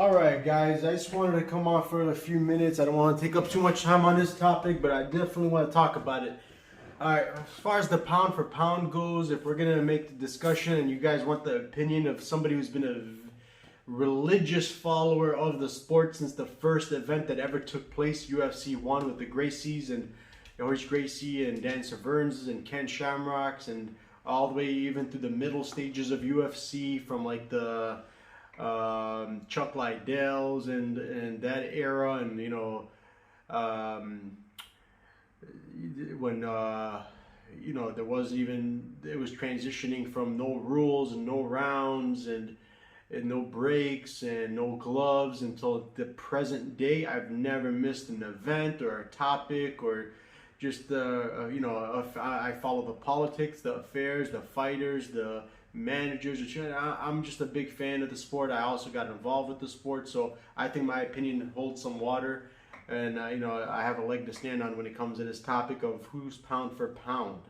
All right, guys, I just wanted to come on for a few minutes. I don't want to take up too much time on this topic, but I definitely want to talk about it. All right, as far as the pound for pound goes, if we're going to make the discussion and you guys want the opinion of somebody who's been a religious follower of the sport since the first event that ever took place, UFC 1, with the Gracies and Horace Gracie and Dan Severns and Ken Shamrocks, and all the way even through the middle stages of UFC from like the Chuck Liddells and that era, and when there was even, it was transitioning from no rules and no rounds and no breaks and no gloves until the present day. I've never missed an event or a topic or just I follow the politics, the affairs, the fighters, the managers. I'm just a big fan of the sport. I also got involved with the sport, so I think my opinion holds some water, and I have a leg to stand on when it comes to this topic of who's pound for pound.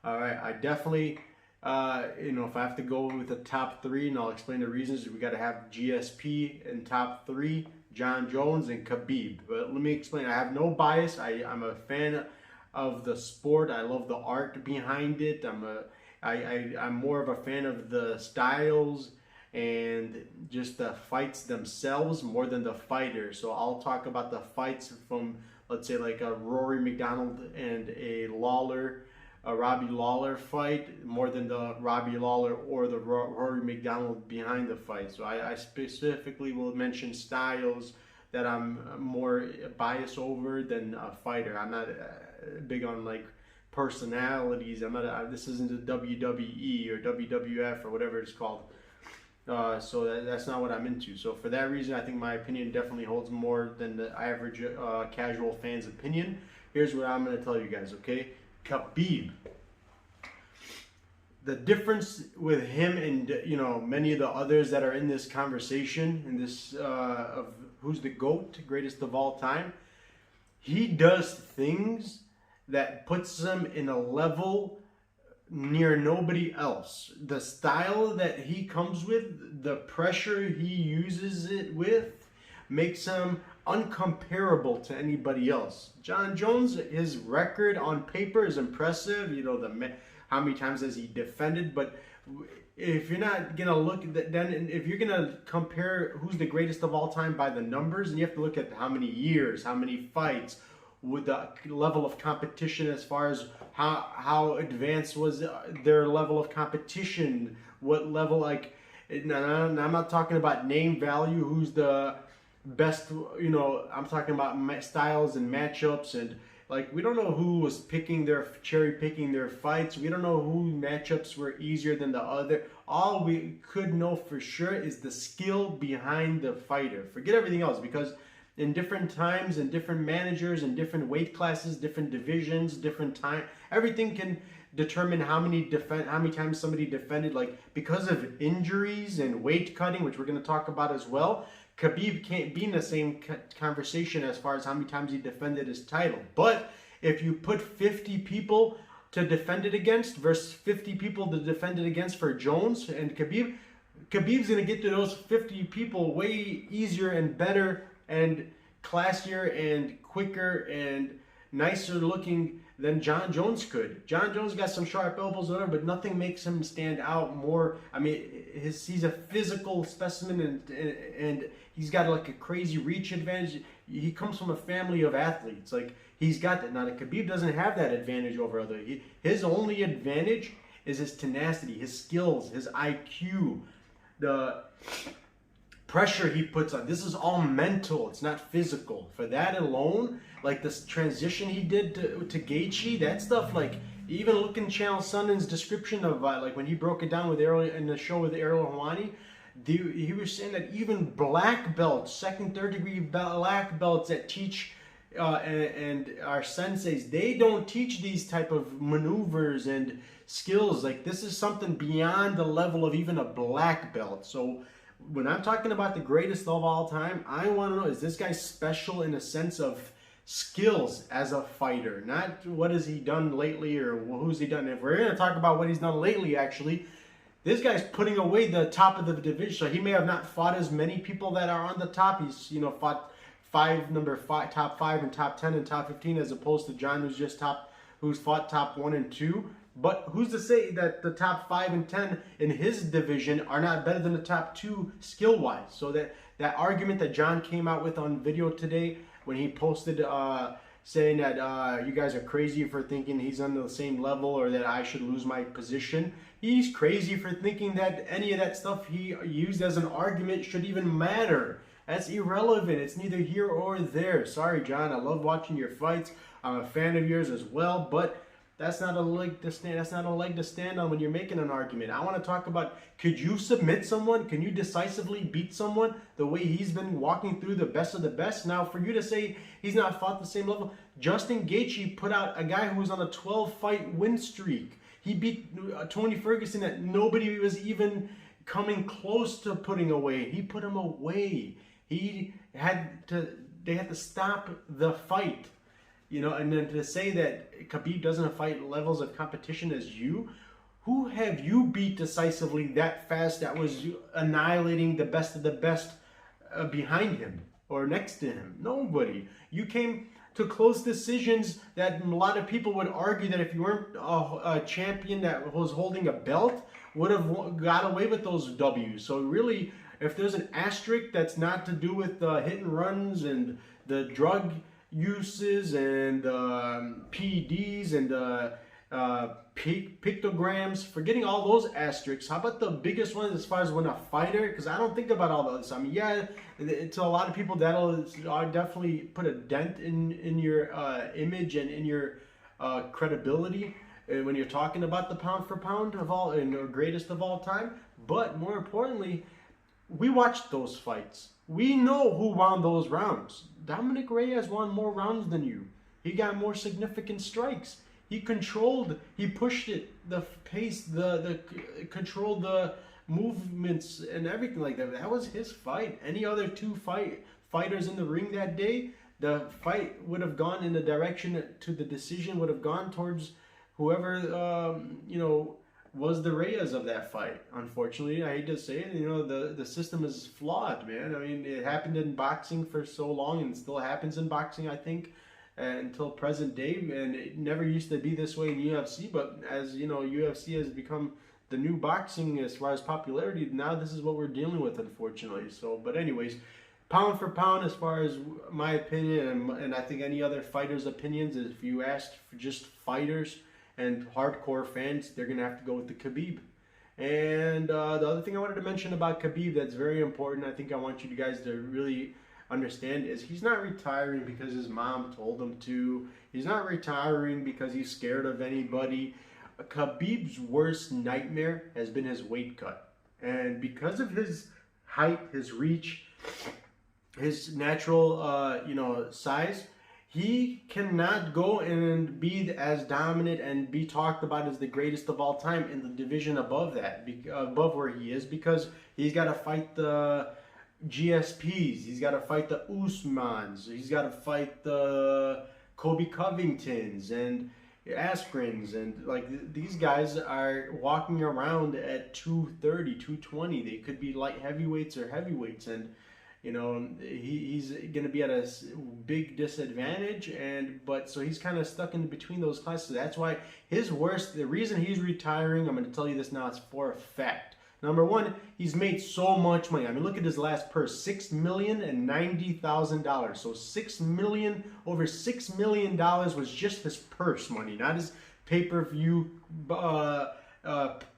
All right, I definitely if I have to go with the top three, and I'll explain the reasons, we got to have GSP in top three, John Jones and Khabib. But let me explain. I have no bias. I'm a fan of the sport. I love the art behind it. I'm more of a fan of the styles and just the fights themselves more than the fighters. So I'll talk about the fights from, let's say, like a Rory McDonald and a Robbie Lawler fight, more than the Robbie Lawler or the Rory McDonald behind the fight. So I specifically will mention styles that I'm more biased over than a fighter. I'm not big on like personalities. This isn't the WWE or WWF or whatever it's called. So that's not what I'm into. So for that reason, I think my opinion definitely holds more than the average casual fan's opinion. Here's what I'm going to tell you guys, okay? Khabib. The difference with him and many of the others that are in this conversation, in this of who's the GOAT, greatest of all time, he does things that puts him in a level near nobody else. The style that he comes with, the pressure he uses it with, makes him uncomparable to anybody else. John Jones, his record on paper is impressive. How many times has he defended? But if you're not gonna look at that, then if you're gonna compare who's the greatest of all time by the numbers, and you have to look at how many years, how many fights, with the level of competition, as far as how advanced was their level of competition, what level, like, and I'm not talking about name value, who's the best, I'm talking about styles and matchups, and like, we don't know who was cherry picking their fights. We don't know who matchups were easier than the other. All we could know for sure is the skill behind the fighter. Forget everything else, because in different times and different managers and different weight classes, different divisions, different time, everything can determine how many times somebody defended. Like, because of injuries and weight cutting, which we're going to talk about as well, Khabib can't be in the same conversation as far as how many times he defended his title. But if you put 50 people to defend it against versus 50 people to defend it against for Jones and Khabib's going to get to those 50 people way easier and better and classier and quicker and nicer looking than John Jones could. John Jones got some sharp elbows, whatever, but nothing makes him stand out more. I mean, he's a physical specimen, and he's got like a crazy reach advantage. He comes from a family of athletes. Like, he's got that. Now, Khabib doesn't have that advantage over other. His only advantage is his tenacity, his skills, his IQ, the pressure he puts on. This is all mental. It's not physical. For that alone, like this transition he did to Gaethje, that stuff, like, even look in Channel Sunday's description of like when he broke it down with Ariel in the show with Ariel Helwani, he was saying that even black belts, second, third degree black belts that teach and our senseis, they don't teach these type of maneuvers and skills. Like, this is something beyond the level of even a black belt. So when I'm talking about the greatest of all time, I want to know, is this guy special in a sense of skills as a fighter? Not what has he done lately or who's he done. If we're going to talk about what he's done lately, actually, This guy's putting away the top of the division. So he may have not fought as many people that are on the top. He's, you know, fought top 5 and top 10 and top 15, as opposed to John, who's fought top 1 and 2. But who's to say that the top 5 and 10 in his division are not better than the top 2 skill-wise? So that argument that John came out with on video today when he posted saying that you guys are crazy for thinking he's on the same level, or that I should lose my position. He's crazy for thinking that any of that stuff he used as an argument should even matter. That's irrelevant. It's neither here or there. Sorry, John. I love watching your fights. I'm a fan of yours as well, but that's not a leg to stand. That's not a leg to stand on when you're making an argument. I want to talk about, could you submit someone? Can you decisively beat someone the way he's been walking through the best of the best? Now, for you to say he's not fought the same level, Justin Gaethje put out a guy who was on a 12-fight win streak. He beat Tony Ferguson that nobody was even coming close to putting away. He put him away. They had to stop the fight. You know, and then to say that Khabib doesn't fight levels of competition as you, who have you beat decisively that fast that was annihilating the best of the best behind him or next to him? Nobody. You came to close decisions that a lot of people would argue that if you weren't a champion that was holding a belt, would have got away with those W's. So really, if there's an asterisk that's not to do with hit and runs and the drug uses and PEDs and pictograms, forgetting all those asterisks, how about the biggest one as far as when a fighter, because I don't think about all those. I mean, yeah, to a lot of people that'll definitely put a dent in your image and in your credibility when you're talking about the pound for pound of all and the greatest of all time. But more importantly, we watched those fights. We know who won those rounds. Dominic Reyes won more rounds than you. He got more significant strikes. He controlled, he pushed it, the pace, controlled the movements and everything like that. That was his fight. Any other two fighters in the ring that day, the fight would have gone in the direction to the decision would have gone towards whoever, was the Reyes of that fight. Unfortunately, I hate to say it, the system is flawed, man. I mean, it happened in boxing for so long, and it still happens in boxing, I think, until present day. And it never used to be this way in UFC, but as you know, UFC has become the new boxing as far as popularity. Now this is what we're dealing with, unfortunately. So, but anyways, pound for pound, as far as my opinion, and I think any other fighters' opinions, if you asked for just fighters and hardcore fans, they're going to have to go with the Khabib. And the other thing I wanted to mention about Khabib that's very important, I think I want you guys to really understand, is he's not retiring because his mom told him to. He's not retiring because he's scared of anybody. Khabib's worst nightmare has been his weight cut. And because of his height, his reach, his natural, size, he cannot go and be as dominant and be talked about as the greatest of all time in the division above that, above where he is, because he's got to fight the GSPs, he's got to fight the Usmans, he's got to fight the Kobe Covingtons and Askrens, and like these guys are walking around at 230, 220. They could be light heavyweights or heavyweights, and he's going to be at a big disadvantage, but so he's kind of stuck in between those classes. That's why the reason he's retiring, I'm going to tell you this now, it's for a fact. Number one, he's made so much money. I mean, look at his last purse, $6,090,000. So over $6 million was just his purse money, not his pay-per-view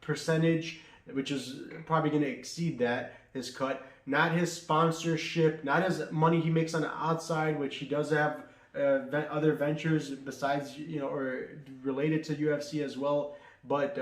percentage, which is probably going to exceed that, his cut. Not his sponsorship, not his money he makes on the outside, which he does have other ventures besides, or related to UFC as well. But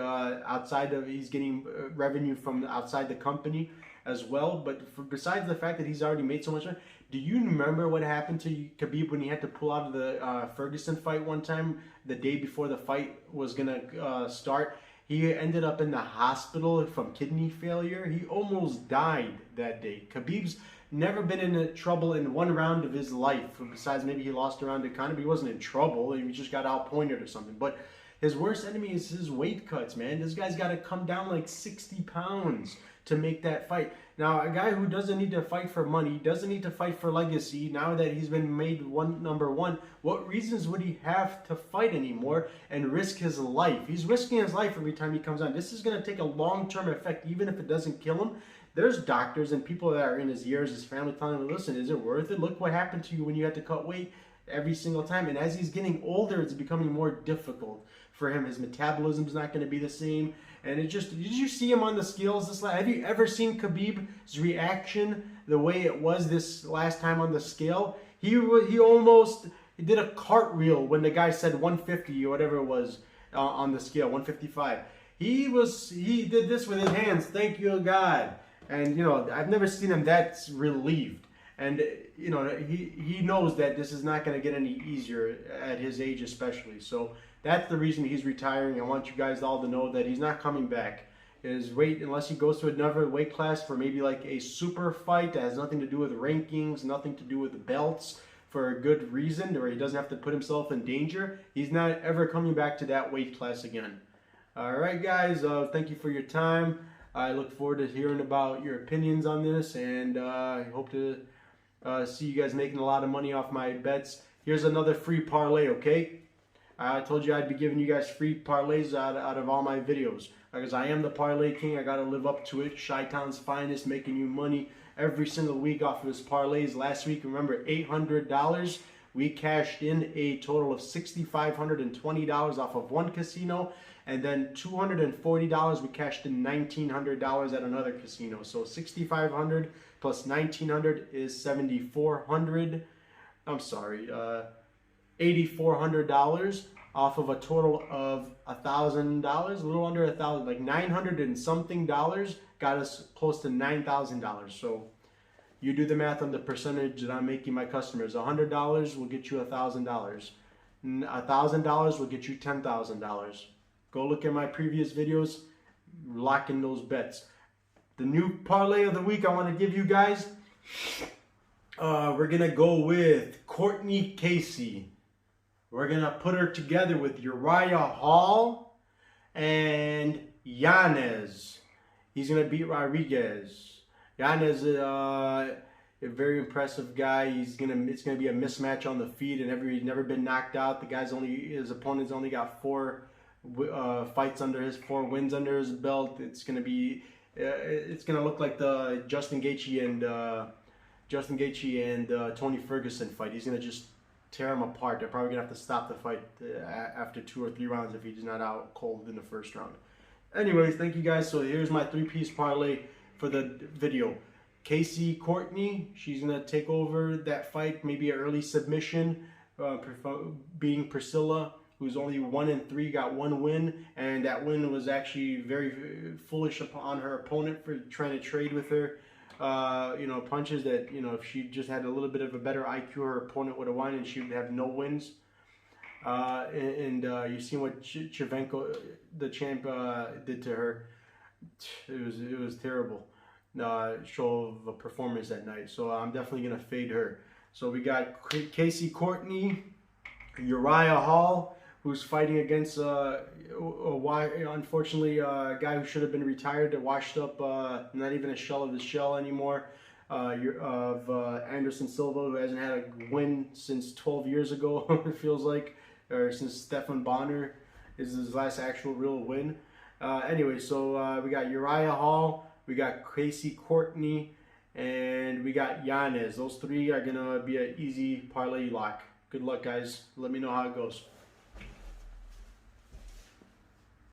he's getting revenue from outside the company as well. But besides the fact that he's already made so much money, do you remember what happened to Khabib when he had to pull out of the Ferguson fight one time, the day before the fight was going to start? He ended up in the hospital from kidney failure. He almost died that day. Khabib's never been in trouble in one round of his life. Besides, maybe he lost a round to Conor, but he wasn't in trouble. He just got outpointed or something. But His worst enemy is his weight cuts, man. This guy's got to come down like 60 pounds to make that fight. Now, a guy who doesn't need to fight for money, doesn't need to fight for legacy, now that he's been made number one, what reasons would he have to fight anymore and risk his life? He's risking his life every time he comes on. This is going to take a long-term effect, even if it doesn't kill him. There's doctors and people that are in his ears, his family telling him, listen, is it worth it? Look what happened to you when you had to cut weight every single time. And as he's getting older, it's becoming more difficult for him. His metabolism's not going to be the same. And it just, did you see him on the scales have you ever seen Khabib's reaction the way it was this last time on the scale? He almost did a cartwheel when the guy said 150 or whatever it was on the scale, 155. He did this with his hands, thank you God. And you know, I've never seen him that relieved. And you know, he knows that this is not going to get any easier at his age, especially. So that's the reason he's retiring. I want you guys all to know that he's not coming back. His weight, unless he goes to another weight class for maybe like a super fight that has nothing to do with rankings, nothing to do with the belts, for a good reason, or he doesn't have to put himself in danger, he's not ever coming back to that weight class again. All right, guys, thank you for your time. I look forward to hearing about your opinions on this, and I hope to see you guys making a lot of money off my bets. Here's another free parlay, okay? I told you I'd be giving you guys free parlays out of all my videos. Because I am the parlay king, I got to live up to it. Chi-Town's finest, making you money every single week off of his parlays. Last week, remember, $800. We cashed in a total of $6,520 off of one casino. And then $240, we cashed in $1,900 at another casino. So $6,500 plus $1,900 is $7,400. I'm sorry, $8,400 off of a total of $1,000, a little under $1,000, like $900 and something dollars, got us close to $9,000. So you do the math on the percentage that I'm making my customers. $100 will get you $1,000. $1,000 will get you $10,000. Go look at my previous videos, lock in those bets. The new parlay of the week I want to give you guys, we're going to go with Courtney Casey. We're going to put her together with Uriah Hall and Yanez. He's going to beat Rodriguez. Yanez is a very impressive guy. It's going to be a mismatch on the feet, and he's never been knocked out. His opponent's only got 4 fights under his 4 wins under his belt. It's going to look like the Justin Gaethje and Tony Ferguson fight. He's going to just tear him apart. They're probably going to have to stop the fight after 2 or 3 rounds if he's not out cold in the first round. Anyways, thank you guys. So here's my 3-piece parlay for the video. Casey Courtney, she's going to take over that fight, maybe an early submission, beating Priscilla, who's only 1-3, got 1 win, and that win was actually very foolish on her opponent for trying to trade with her. Punches that, if she just had a little bit of a better IQ, her opponent would have won and she would have no wins. You've seen what Shevchenko, the champ, did to her. It was terrible. Show of a performance that night. So I'm definitely going to fade her. So we got Casey Courtney, Uriah Hall, who's fighting against, unfortunately, a guy who should have been retired, washed up, not even a shell of his shell anymore, of Anderson Silva, who hasn't had a win since 12 years ago, it feels like, or since Stephan Bonner is his last actual real win. Anyway, so we got Uriah Hall, we got Casey Courtney, and we got Yanez. Those 3 are going to be an easy parlay lock. Good luck, guys. Let me know how it goes.